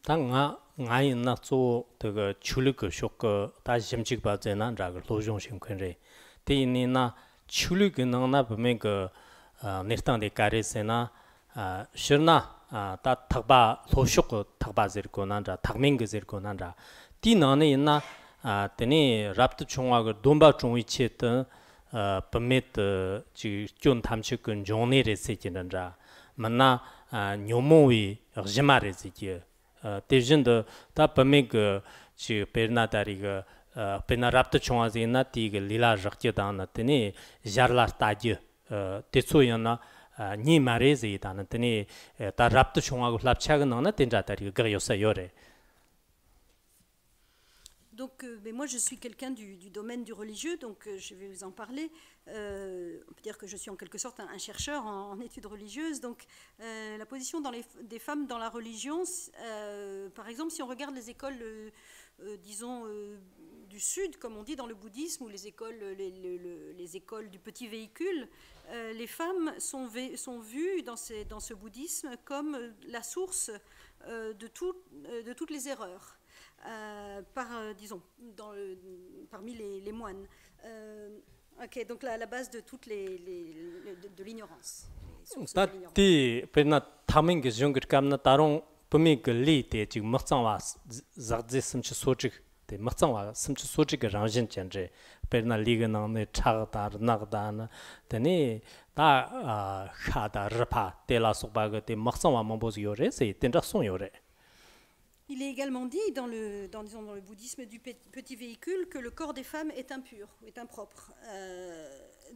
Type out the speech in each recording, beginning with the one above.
당 ngāi nā tsō tō chūli kō shok kō tā shimchik bā zē nā rā kō lō zhōng shīng kōn rē. Tē yī nā chūli kō nā nā pō mē kō nir tāng dē kā rē sē nā shir nā tā thak bā lō shok kō thak bā zē rī kō nā rā, thak mēng kō zē rī kō nā rā. Tī nā nā yī nā tē nē rāb tō chōng wā kō dōng bā chōng wī chē tō pō mē tō chī kyōn tham chī kō zhōng nē rē sē kī nā rā. Mā nā nyō mō wī rī mā rē sē kī. 대신도 다 범이그 지 베르나다리가 베나 랍트 총아지나 티가 리라 적게다나더니 자르라스타지 대소연나 니 마레지다나더니 다 랍트 총아고 랍차가나나 텐자다리가 그요사요레. Donc, mais moi, je suis quelqu'un du domaine du religieux, donc je vais vous en parler. On peut dire que je suis en quelque sorte un chercheur en études religieuses. Donc, la position des femmes dans la religion, par exemple, si on regarde les écoles, disons, du Sud, comme on dit dans le bouddhisme, ou les écoles du petit véhicule, les femmes sont vues dans ce bouddhisme comme la source de toutes les erreurs. Disons, parmi les moines. Ok, donc la base de toute de l'ignorance. Tati, pena taming ke jungir kamna tarong pumi ke li te jig machangwa zagzi simchi sojig te machangwa simchi sojig rangjin chenje pena li ge nang ne chag dar nag dan tani ta kha da rpa te la sokba ge te machangwa mambos yore se tenja son yore. Il est également dit dans le bouddhisme du petit véhicule que le corps des femmes est impur, est impropre.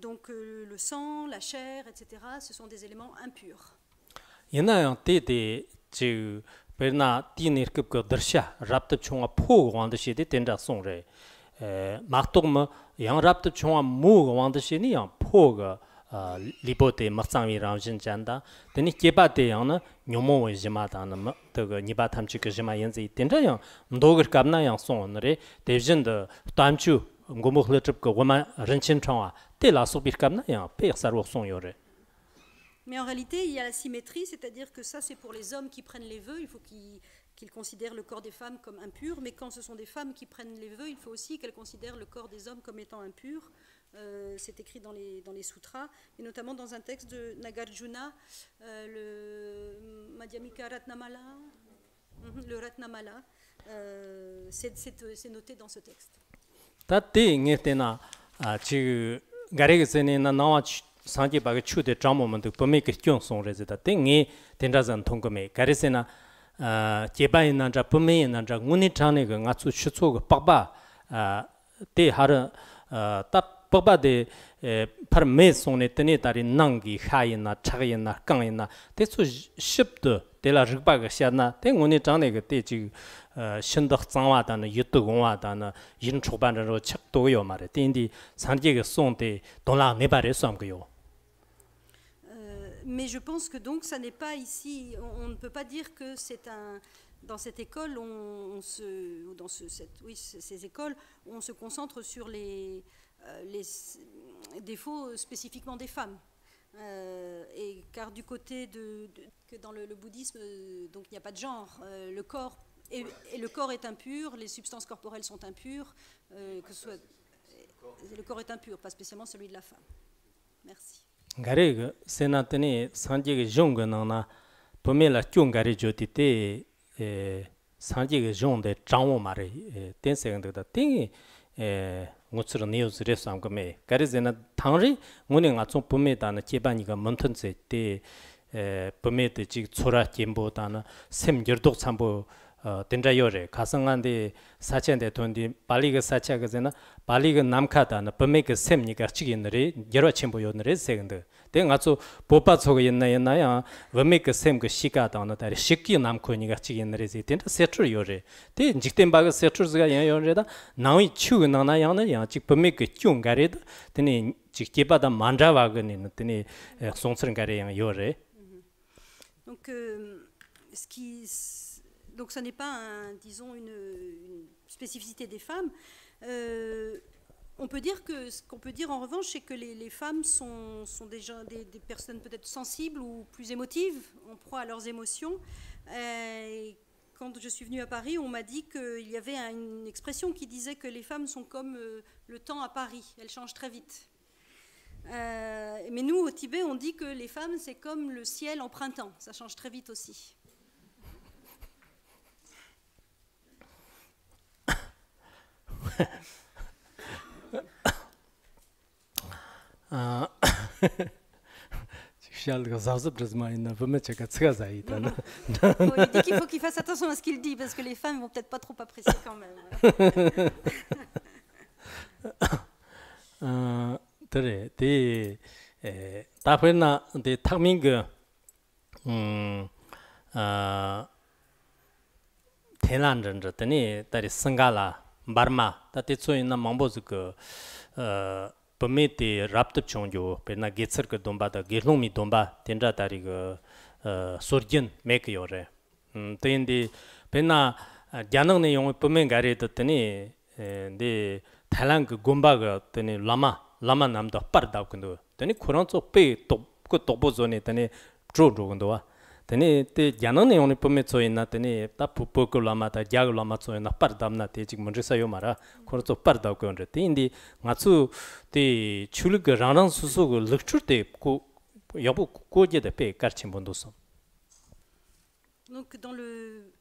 Donc le sang, la chair, etc., ce sont des éléments impurs. Il y en a un tété qui perna tinir que darsha rapte chunga po wanda shi de tenda songre. Martogma yang rapte chunga mu wanda shi ni yang po ga 리보테 막상이 라운진잔다 되니 개바대양은 뇨모의 지마다는 그 니바 탐치그 지마 연지 된다요 노거 갑나양 송오늘에 대진의 단추 고목흐르트 그 고마 런친청아 때라소 비갑나양 페사로 송요래. Mais en réalité, il y a la symétrie, c'est-à-dire que ça c'est pour les hommes qui prennent les vœux, il faut qu'ils considèrent le corps des femmes comme impur, mais quand ce sont des femmes qui prennent les vœux, il faut aussi qu'elles considèrent le corps des hommes comme étant impur. C'est écrit dans les sutras, et notamment dans un texte de Nagarjuna, le Madhyamika Ratnamala, le Ratnamala, c'est noté dans ce texte. Tati ngetena chi garegesena nawa sanji baga chude jamomant pome question son rezeta tengi tendrazan tongome garesena jebai nanja pome nanja nguni chane ga ngatsu chutso ga pagba te har tap pagba par me sonne tene tari nangi khayina chagina kangina te su shipto de la rigba ga shana te nguni chane ga te ji 신덕 장와다는 유튜브와다는 인 초반으로 책도요 말에 딘디 산지가 송대 돈라 네바레 som고요. Mais je pense que donc ça n'est pas ici, on ne peut pas dire que c'est dans cette école ces écoles on se concentre sur les défauts spécifiquement des femmes. Et car du côté que dans le bouddhisme donc il n'y a pas de genre, le corps et le corps est impur, les substances corporelles sont impures, que ce soit le corps est impur, pas spécialement celui de la femme. Merci. Gareg senatene sanjige jonganana pomela kyongari jotite sanjige jonde 장wo mare tenseengda tingi ngotsro news resangame garizena tangri ngone nga 총 pomedana jebaniga montonse te pomede ji chora gembo다나 샘결독 참보 된자요래 가성한데 사천대 돈디 발리가 사차가잖아 발리가 남카다나 범메가 셈니가 치기너리 여러 첨보요너리 세근데 내가서 보빠초가 옛나야 범메가 셈그 시가다나 다리 식기 남코니가 치기너리 된다 세트요래 대 직된 바가 세트즈가 요래다 나위 추나나야는 야 직 범메가 쫑가레다 되니 직계바다 만자와거니는 되니 송스른가레 요래. Donc ça n'est pas, disons, une spécificité des femmes. On peut dire ce qu'on peut dire en revanche, c'est que les femmes sont déjà des personnes peut-être sensibles ou plus émotives, en proie à leurs émotions. quand je suis venue à Paris, on m'a dit qu'il y avait une expression qui disait que les femmes sont comme le temps à Paris, elles changent très vite. Mais nous, au Tibet, on dit que les femmes, c'est comme le ciel en printemps, ça change très vite aussi. Il dit qu'il faut qu'il fasse attention à ce qu'il dit, parce que les femmes ne vont peut-être pas trop apprécier quand même. Pamete raptap chongjo perna getser ka domba da gerlong mi domba tendra tari ga sorgen mek yore tende perna janang ne yong pamen gare da tani de thailand ka gomba ga tani lama nam da par da kundo tani kurang so pe top ko topo zone tani tro kundo wa tani te janang ne yong pamen so ina tani ta pupo ko lama ta jag lama so ina par damna te jig monje sayo mara kurang so par da ko te indi ngatsu te chuluk rang susu go lecture te ko yabu ko je de pe karchim bondoso. Donc dans le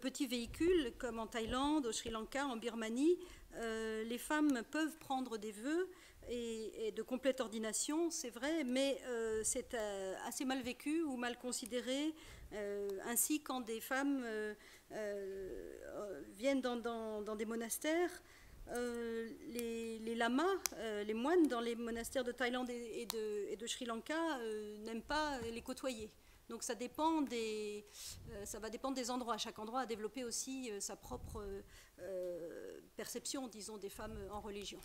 petit véhicule, comme en Thaïlande, au Sri Lanka, en Birmanie, les femmes peuvent prendre des vœux et de complète ordination, c'est vrai, mais c'est assez mal vécu ou mal considéré. Ainsi, quand des femmes viennent dans des monastères, les lamas, les moines dans les monastères de Thaïlande et de Sri Lanka n'aiment pas les côtoyer. Donc ça va dépendre des endroits. Chaque endroit a développé aussi sa propre perception, disons, des femmes en religion.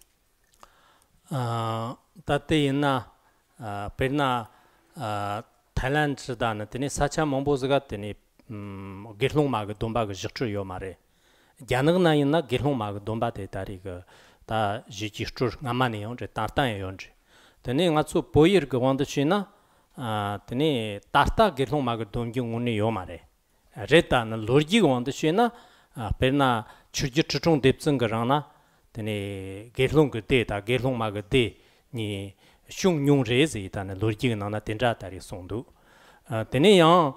Tateyna perna Thailand chidana tene sacha mombozaga tene gerlong mag domba ga jichur yo mare. Janagna ina gerlong mag domba te tari ga ta jichur ngamane yon je tartan yon je. Tene ngatsu boyir ga wanda china tene tarta gerlong mag domgi nguni yo mare. Reta na lorji ga wanda china perna churji chichung depzeng ga rana tene gerlong ga de ta gerlong mag de ni shung nyung re zi ta na lorji ga nana tenra tari sondu. Tene yang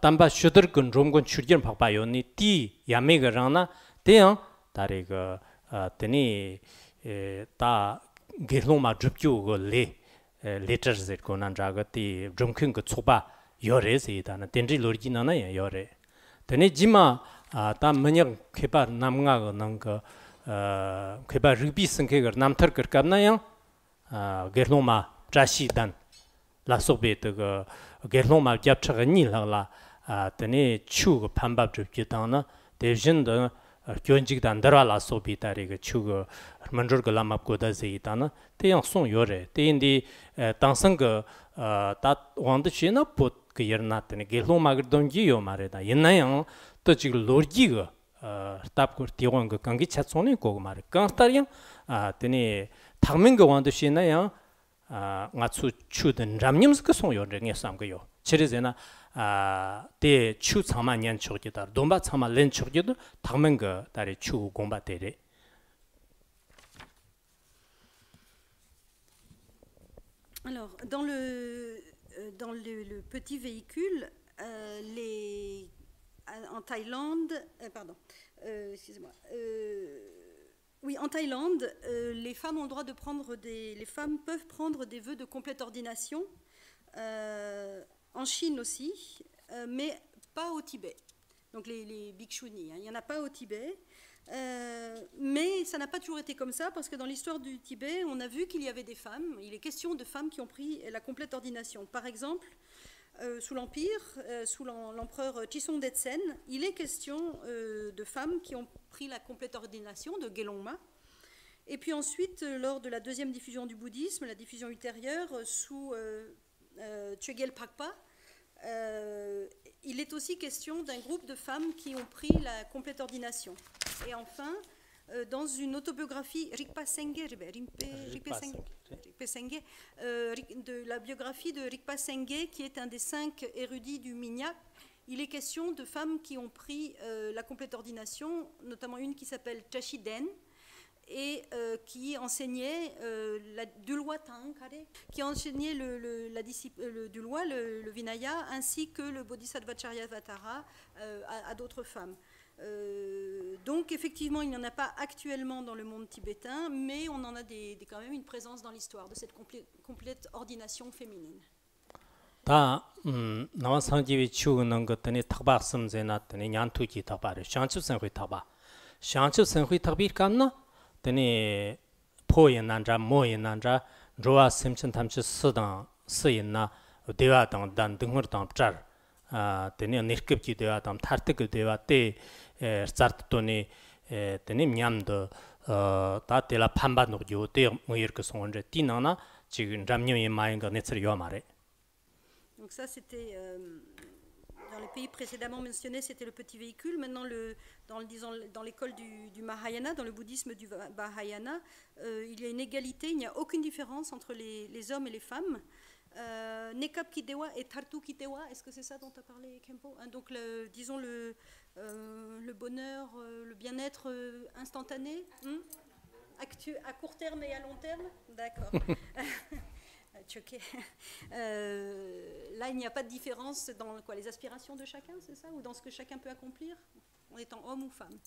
tamba shudar kun romgon churjir phakpa yo ni ti yame ga rana te yang tari ga tene ta gerlong mag drupkyu go le letter zet ko nan jaga ti drumkhin ko tsoba yo re zi ta na tenri lorji nana ya yo re. Tene jima ta manyak kheba namnga ga nang ka kheba rugby sangke ga namthar kar kabna yang gerlong ma trashi dan la sobe to ga gerlong ma jap chaga ni la la tene chu ga phambab drupki ta na devjin da kyonjik dan darwa la sobe tari ga chu ga manjor ga lamap ko da zi ta na te yang song yo re te indi tangsang ga ta wang de chi na pot ga yer na tene gerlong ma ga dongji yo ma re da yin na yang to chig lorji ga tap ko tiwang ga kangi chatsone ko ma re kang tar yang tene thangmen ga wang de chi na yang nga chu chu den ramnyam ska song yo re nge sam ga yo chiri zena te chu chama nyan chogje dar domba chama len chogje do thangmen ga tari chu gomba tere. Alors, dans le petit véhicule, en Thaïlande, excusez-moi, oui, en Thaïlande, les femmes ont le droit de les femmes peuvent prendre des vœux de complète ordination. En Chine aussi, mais pas au Tibet. Donc les bhikshuni, il n'y en a pas au Tibet. Mais ça n'a pas toujours été comme ça, parce que dans l'histoire du Tibet, on a vu qu'il y avait des femmes, il est question de femmes qui ont pris la complète ordination. Par exemple, sous l'Empire, sous l'empereur Chisong Detsen, il est question de femmes qui ont pris la complète ordination de Gelongma. Et puis ensuite, lors de la deuxième diffusion du bouddhisme, la diffusion ultérieure sous Chögyel Pakpa, il est aussi question d'un groupe de femmes qui ont pris la complète ordination. Et enfin, dans une autobiographie Rigpa Sengye, de la biographie de Rigpa Sengye, qui est un des 5 érudits du Minyak, il est question de femmes qui ont pris la complète ordination, notamment une qui s'appelle Chashiden, et qui enseignait qui enseignait le Dulwa, le Vinaya, ainsi que le Bodhisattva Charyavatara à d'autres femmes. Donc effectivement, il n'y en a pas actuellement dans le monde tibétain, mais on en a quand même une présence dans l'histoire de cette complète ordination féminine. 다 나와 상지위 추는 것들이 탁박섬 제나더니 냔투기 탁바를 샹추선회 탁바 샹추선회 탁비감나 더니 포인난자 모인난자 로아 심천 탐치 스당 스인나 대화당 단 등허당 짤 더니 니르급기 대화당 타르트급 대화 때 스타트토니 더니 냠도 다텔라 판바노 요때 뭐 이렇게 송원제 띠나나 지금 잠녀의 마인가 네츠르 요 말에. Donc ça, c'était, dans les pays précédemment mentionnés, c'était le petit véhicule. Maintenant, dans l'école du Mahayana, dans le bouddhisme du Mahayana, il y a une égalité, il n'y a aucune différence entre les hommes et les femmes. Nekap Kidewa et Tartu Kidewa, est-ce que c'est ça dont tu as parlé, Khenpo? Donc, disons, le bonheur, le bien-être instantané, à court terme et à long terme. D'accord. Choqué. Là, il n'y a pas de différence dans les aspirations de chacun, c'est ça? Ou dans ce que chacun peut accomplir en étant homme ou femme?